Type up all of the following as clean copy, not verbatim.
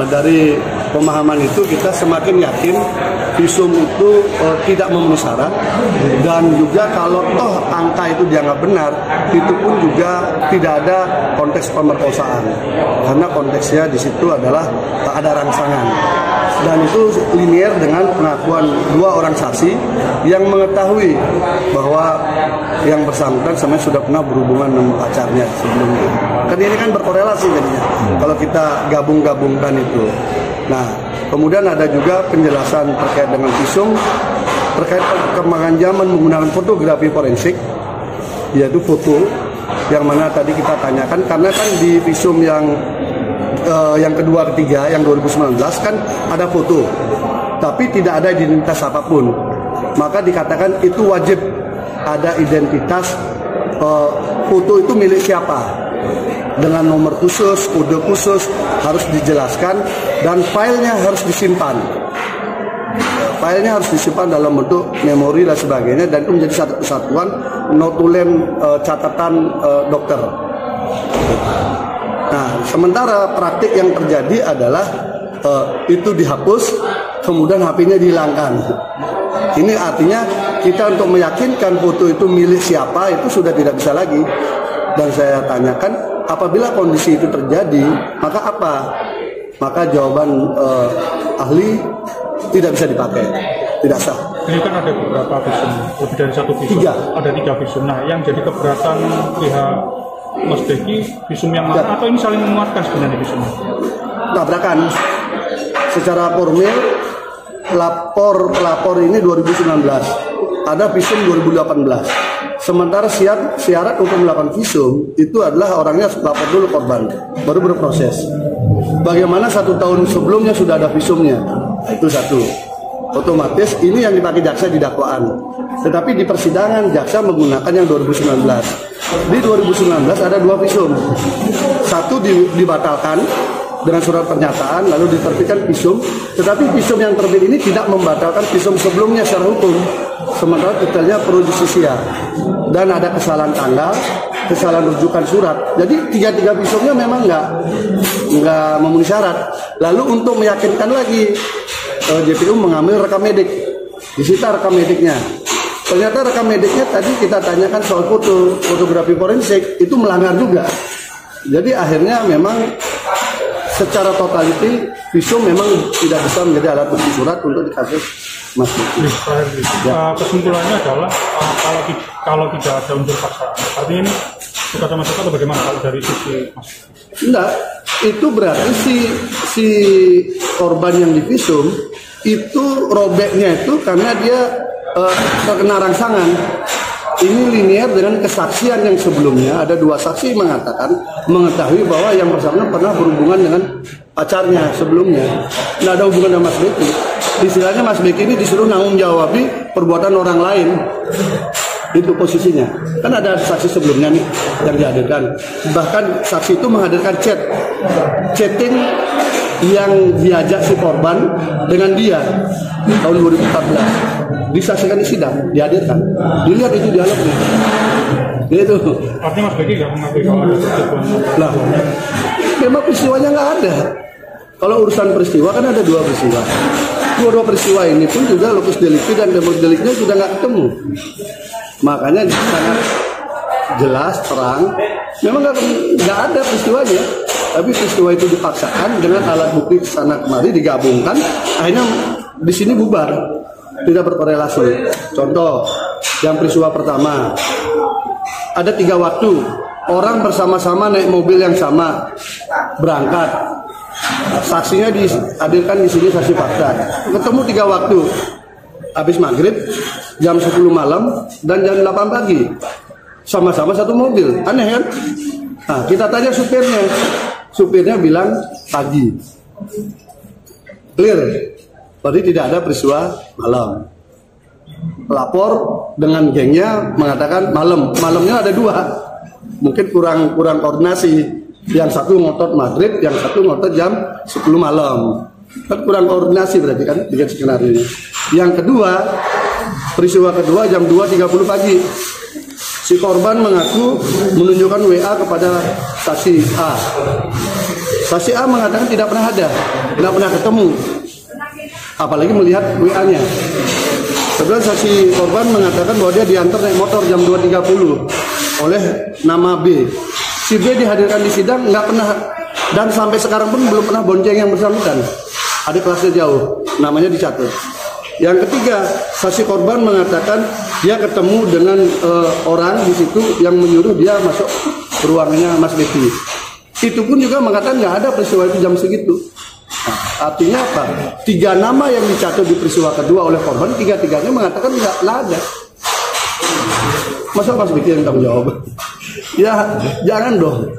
Dari pemahaman itu kita semakin yakin visum itu tidak memenuhi syarat, dan juga kalau toh angka itu dianggap benar, itu pun juga tidak ada konteks pemerkosaan, karena konteksnya di situ adalah tak ada rangsangan, dan itu linier dengan pengakuan dua orang saksi yang mengetahui bahwa yang bersangkutan sebenarnya sudah pernah berhubungan dengan pacarnya sebelumnya. Kan ini kan berkorelasi jadinya kalau kita gabung-gabungkan itu. Nah, kemudian ada juga penjelasan terkait dengan visum terkait perkembangan zaman menggunakan fotografi forensik, yaitu foto yang mana tadi kita tanyakan, karena kan di visum yang kedua ketiga yang 2019 kan ada foto tapi tidak ada identitas apapun, maka dikatakan itu wajib ada identitas, foto itu milik siapa dengan nomor khusus, kode khusus harus dijelaskan, dan filenya harus disimpan. Filenya harus disimpan dalam bentuk memori dan sebagainya, dan itu menjadi satu kesatuan notulen catatan dokter. Nah, sementara praktik yang terjadi adalah itu dihapus, kemudian HP-nya dihilangkan. Ini artinya kita untuk meyakinkan foto itu milik siapa itu sudah tidak bisa lagi. Dan saya tanyakan, apabila kondisi itu terjadi, maka apa? Maka jawaban ahli tidak bisa dipakai, tidak sah. Ini kan ada beberapa visum, lebih dari satu visum. Ada 3 visum. Nah, yang jadi keberatan pihak Mas Beki, visum yang mana? Atau ini saling menguatkan sebenarnya visumnya? Tabrakan. Secara formil, pelapor ini 2019, ada visum 2018. Sementara syarat untuk melakukan visum itu adalah orangnya lapor dulu korban, baru berproses. Bagaimana 1 tahun sebelumnya sudah ada visumnya, itu satu. Otomatis ini yang dipakai jaksa di dakwaan. Tetapi di persidangan jaksa menggunakan yang 2019. Di 2019 ada 2 visum. Satu dibatalkan dengan surat pernyataan, lalu diterbitkan visum. Tetapi visum yang terbit ini tidak membatalkan visum sebelumnya secara hukum. Sementara detailnya perlu justisia, dan ada kesalahan tanggal, kesalahan rujukan surat. Jadi 3 visumnya memang nggak memenuhi syarat. Lalu untuk meyakinkan lagi, JPU mengambil rekam medik, disita rekam mediknya. Ternyata rekam mediknya tadi kita tanyakan soal fotografi forensik itu melanggar juga. Jadi akhirnya memang secara totality visum memang tidak bisa menjadi alat bukti surat untuk dikasus Mas Beki. Kesimpulannya adalah kalau tidak ada unsur paksaan, artinya ini bukan sama sekali bagaimana kalau dari sisi Mas? Enggak, itu berarti si korban yang divisum itu robeknya itu karena dia terkena rangsangan. Ini linier dengan kesaksian yang sebelumnya. Ada 2 saksi mengetahui bahwa yang bersangkutan pernah berhubungan dengan pacarnya sebelumnya. Tidak ada hubungan dengan Mas Beki. Istilahnya Mas Beki ini disuruh nanggung jawabi perbuatan orang lain. Itu posisinya. Kan ada saksi sebelumnya nih yang dihadirkan. Bahkan saksi itu menghadirkan chatting yang diajak si korban dengan dia tahun 2014. Disaksikan di sidang, dihadirkan, dilihat itu dialognya. Itu. Artinya Mas Beki nggak mengakui kalau ada persetujuan? Lah, memang peristiwanya nggak ada. Kalau urusan peristiwa kan ada 2 peristiwa. Dua peristiwa ini pun juga lokus delikti dan demos deliknya sudah nggak ketemu. Makanya sangat jelas, terang. Memang nggak ada peristiwanya. Tapi peristiwa itu dipaksakan dengan alat bukti kesana kemari digabungkan, akhirnya di sini bubar. Tidak berkorelasi. Contoh, yang peristiwa pertama, ada 3 waktu, orang bersama-sama naik mobil yang sama, berangkat. Saksinya dihadirkan di sini saksi fakta. Ketemu 3 waktu, habis maghrib, jam 10 malam dan jam 8 pagi, sama-sama satu mobil. Aneh kan? Nah, kita tanya supirnya bilang pagi. Clear. Berarti tidak ada peristiwa malam. Pelapor dengan gengnya mengatakan malam. Malamnya ada 2. Mungkin kurang koordinasi. Yang satu ngotot maghrib, yang satu ngotot jam 10 malam. Kan kurang koordinasi berarti kan dengan skenario ini. Yang kedua, peristiwa kedua jam 2.30 pagi. Si korban mengaku menunjukkan WA kepada saksi A. Saksi A mengatakan tidak pernah ada, tidak pernah ketemu, apalagi melihat WA-nya. Kemudian saksi korban mengatakan bahwa dia diantar naik motor jam 2.30 oleh nama B. Si B dihadirkan di sidang nggak pernah, dan sampai sekarang pun belum pernah bonceng yang bersangkutan. Ada kelasnya jauh, namanya dicatat. Yang ketiga, saksi korban mengatakan dia ketemu dengan orang di situ yang menyuruh dia masuk ruangannya Mas Devi. Itu pun juga mengatakan nggak ada peristiwa itu jam segitu. Nah, artinya apa? 3 nama yang dicatat di peristiwa kedua oleh korban, 3-tiganya mengatakan nggak ada. Masa Mas Devi yang tanggung jawab? Ya jangan dong.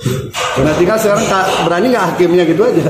Nanti kan sekarang berani nggak hakimnya gitu aja.